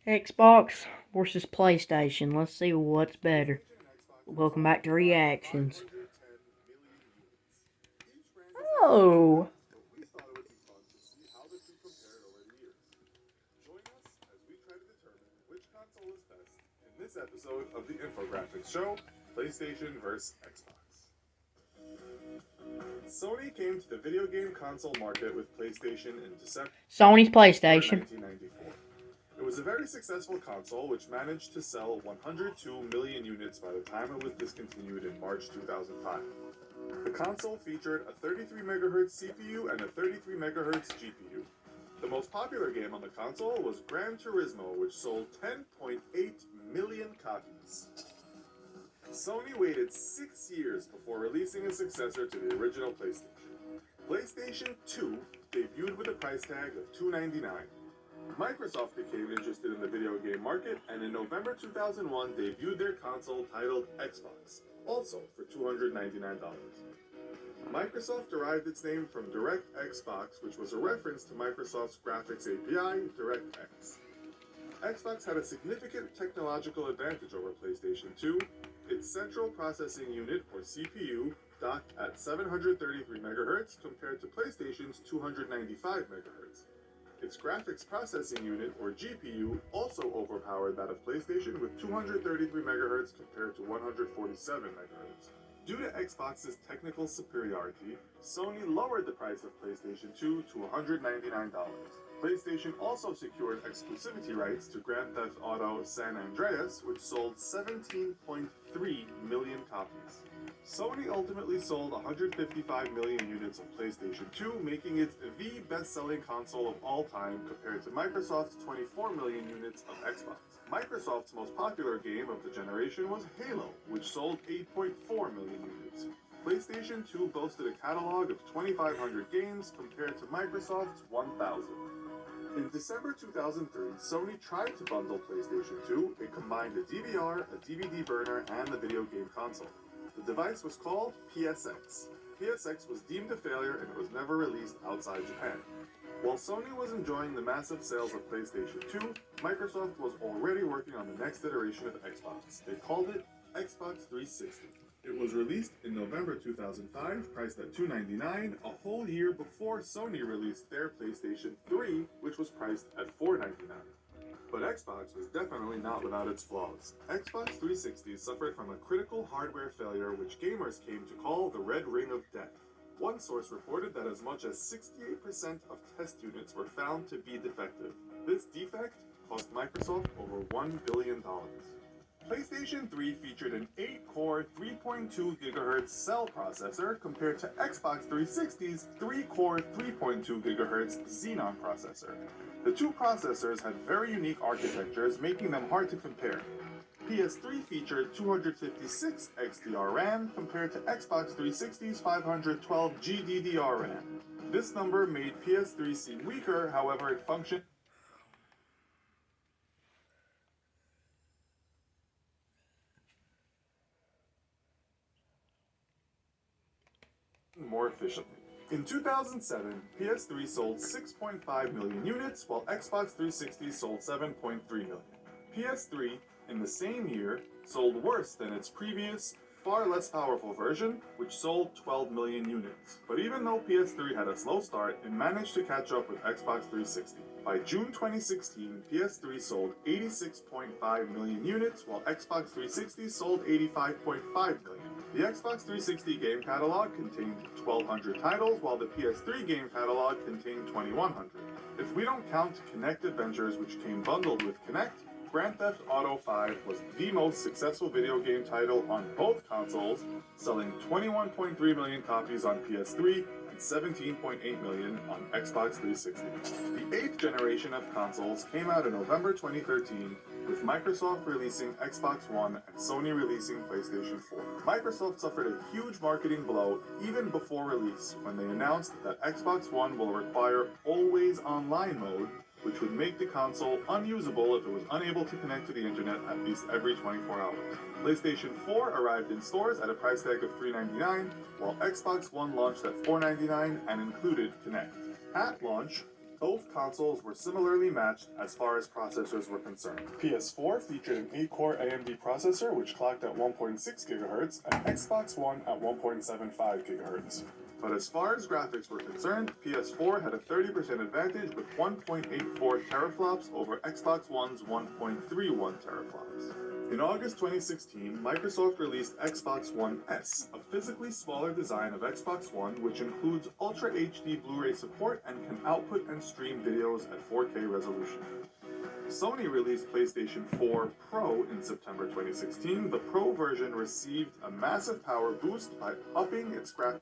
Xbox versus PlayStation. Let's see what's better. Welcome back to Reactions. Oh, In this episode of the Infographics Show, PlayStation vs. Xbox. Sony came to the video game console market with PlayStation in December Sony's PlayStation. 1994. It was a very successful console which managed to sell 102 million units by the time it was discontinued in March 2005. The console featured a 33 MHz CPU and a 33 MHz GPU. The most popular game on the console was Gran Turismo, which sold 10.8 million copies. Sony waited 6 years before releasing a successor to the original PlayStation. PlayStation 2 debuted with a price tag of $299. Microsoft became interested in the video game market and in November 2001 debuted their console titled Xbox, also for $299. Microsoft derived its name from DirectX, which was a reference to Microsoft's graphics API, DirectX. Xbox had a significant technological advantage over PlayStation 2. Its central processing unit, or CPU, docked at 733 MHz compared to PlayStation's 295 MHz. Its graphics processing unit, or GPU, also overpowered that of PlayStation with 233 MHz compared to 147 MHz. Due to Xbox's technical superiority, Sony lowered the price of PlayStation 2 to $199. PlayStation also secured exclusivity rights to Grand Theft Auto San Andreas, which sold 17.3 million copies. Sony ultimately sold 155 million units of PlayStation 2, making it the best-selling console of all time compared to Microsoft's 24 million units of Xbox. Microsoft's most popular game of the generation was Halo, which sold 8.4 million units. PlayStation 2 boasted a catalog of 2,500 games compared to Microsoft's 1,000. In December 2003, Sony tried to bundle PlayStation 2. It combined a DVR, a DVD burner, and the video game console. The device was called PSX. PSX was deemed a failure and it was never released outside Japan. While Sony was enjoying the massive sales of PlayStation 2, Microsoft was already working on the next iteration of Xbox. They called it Xbox 360. It was released in November 2005, priced at $299, a whole year before Sony released their PlayStation 3, which was priced at $499. But Xbox was definitely not without its flaws. Xbox 360 suffered from a critical hardware failure which gamers came to call the Red Ring of Death. One source reported that as much as 68% of test units were found to be defective. This defect cost Microsoft over $1 billion. PlayStation 3 featured an 8-core 3.2 GHz cell processor compared to Xbox 360's 3-core 3.2 GHz Xenon processor. The two processors had very unique architectures, making them hard to compare. PS3 featured 256 XDR RAM compared to Xbox 360's 512 GDDR RAM. This number made PS3 seem weaker, however it functioned more efficiently. In 2007, PS3 sold 6.5 million units, while Xbox 360 sold 7.3 million. PS3, in the same year, sold worse than its previous, far less powerful version, which sold 12 million units. But even though PS3 had a slow start, it managed to catch up with Xbox 360. By June 2016, PS3 sold 86.5 million units, while Xbox 360 sold 85.5 million. The Xbox 360 game catalog contained 1,200 titles, while the PS3 game catalog contained 2,100. If we don't count Kinect Adventures, which came bundled with Kinect, Grand Theft Auto V was the most successful video game title on both consoles, selling 21.3 million copies on PS3 and 17.8 million on Xbox 360. The 8th generation of consoles came out in November 2013, with Microsoft releasing Xbox One and Sony releasing PlayStation 4. Microsoft suffered a huge marketing blow even before release when they announced that Xbox One will require always online mode, which would make the console unusable if it was unable to connect to the internet at least every 24 hours. PlayStation 4 arrived in stores at a price tag of $399, while Xbox One launched at $499 and included Kinect. At launch, Both consoles were similarly matched as far as processors were concerned. PS4 featured an 8-core AMD processor which clocked at 1.6 GHz and Xbox One at 1.75 GHz. But as far as graphics were concerned, PS4 had a 30% advantage with 1.84 teraflops over Xbox One's 1.31 teraflops. In August 2016, Microsoft released Xbox One S, a physically smaller design of Xbox One which includes Ultra HD Blu-ray support and can output and stream videos at 4K resolution. Sony released PlayStation 4 Pro in September 2016. The Pro version received a massive power boost by upping its graphics